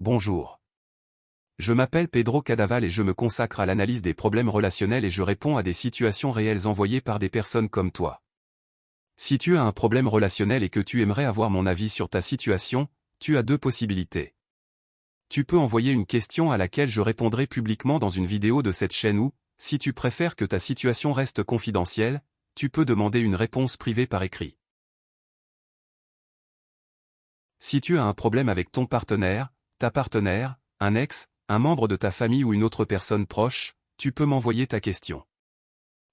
Bonjour. Je m'appelle Pedro Cadaval et je me consacre à l'analyse des problèmes relationnels et je réponds à des situations réelles envoyées par des personnes comme toi. Si tu as un problème relationnel et que tu aimerais avoir mon avis sur ta situation, tu as deux possibilités. Tu peux envoyer une question à laquelle je répondrai publiquement dans une vidéo de cette chaîne ou, si tu préfères que ta situation reste confidentielle, tu peux demander une réponse privée par écrit. Si tu as un problème avec ton partenaire, ta partenaire, un ex, un membre de ta famille ou une autre personne proche, tu peux m'envoyer ta question.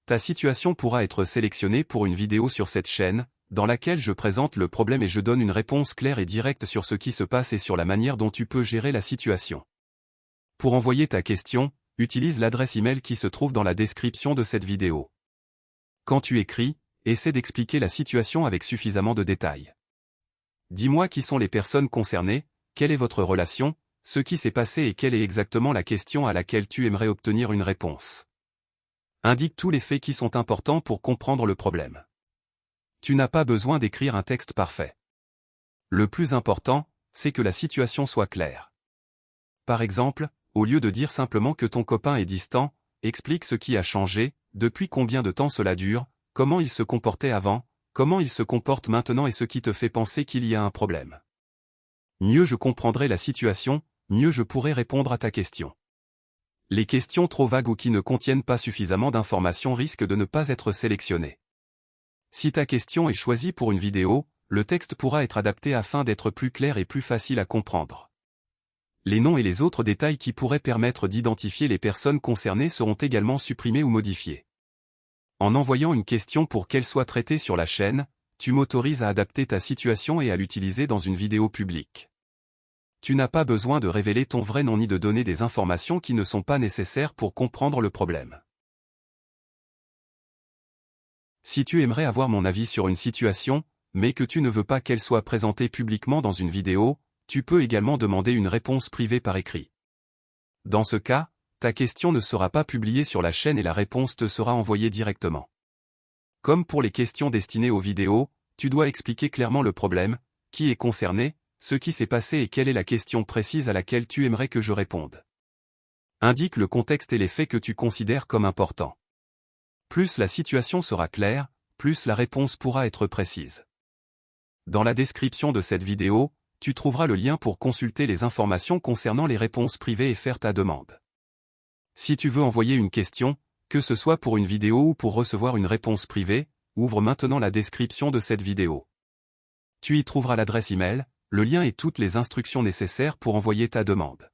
Ta situation pourra être sélectionnée pour une vidéo sur cette chaîne, dans laquelle je présente le problème et je donne une réponse claire et directe sur ce qui se passe et sur la manière dont tu peux gérer la situation. Pour envoyer ta question, utilise l'adresse email qui se trouve dans la description de cette vidéo. Quand tu écris, essaie d'expliquer la situation avec suffisamment de détails. Dis-moi qui sont les personnes concernées, quelle est votre relation, ce qui s'est passé et quelle est exactement la question à laquelle tu aimerais obtenir une réponse. Indique tous les faits qui sont importants pour comprendre le problème. Tu n'as pas besoin d'écrire un texte parfait. Le plus important, c'est que la situation soit claire. Par exemple, au lieu de dire simplement que ton copain est distant, explique ce qui a changé, depuis combien de temps cela dure, comment il se comportait avant, comment il se comporte maintenant et ce qui te fait penser qu'il y a un problème. Mieux je comprendrai la situation, mieux je pourrai répondre à ta question. Les questions trop vagues ou qui ne contiennent pas suffisamment d'informations risquent de ne pas être sélectionnées. Si ta question est choisie pour une vidéo, le texte pourra être adapté afin d'être plus clair et plus facile à comprendre. Les noms et les autres détails qui pourraient permettre d'identifier les personnes concernées seront également supprimés ou modifiés. En envoyant une question pour qu'elle soit traitée sur la chaîne, tu m'autorises à adapter ta situation et à l'utiliser dans une vidéo publique. Tu n'as pas besoin de révéler ton vrai nom ni de donner des informations qui ne sont pas nécessaires pour comprendre le problème. Si tu aimerais avoir mon avis sur une situation, mais que tu ne veux pas qu'elle soit présentée publiquement dans une vidéo, tu peux également demander une réponse privée par écrit. Dans ce cas, ta question ne sera pas publiée sur la chaîne et la réponse te sera envoyée directement. Comme pour les questions destinées aux vidéos, tu dois expliquer clairement le problème, qui est concerné, ce qui s'est passé et quelle est la question précise à laquelle tu aimerais que je réponde. Indique le contexte et les faits que tu considères comme importants. Plus la situation sera claire, plus la réponse pourra être précise. Dans la description de cette vidéo, tu trouveras le lien pour consulter les informations concernant les réponses privées et faire ta demande. Si tu veux envoyer une question, que ce soit pour une vidéo ou pour recevoir une réponse privée, ouvre maintenant la description de cette vidéo. Tu y trouveras l'adresse email, le lien et toutes les instructions nécessaires pour envoyer ta demande.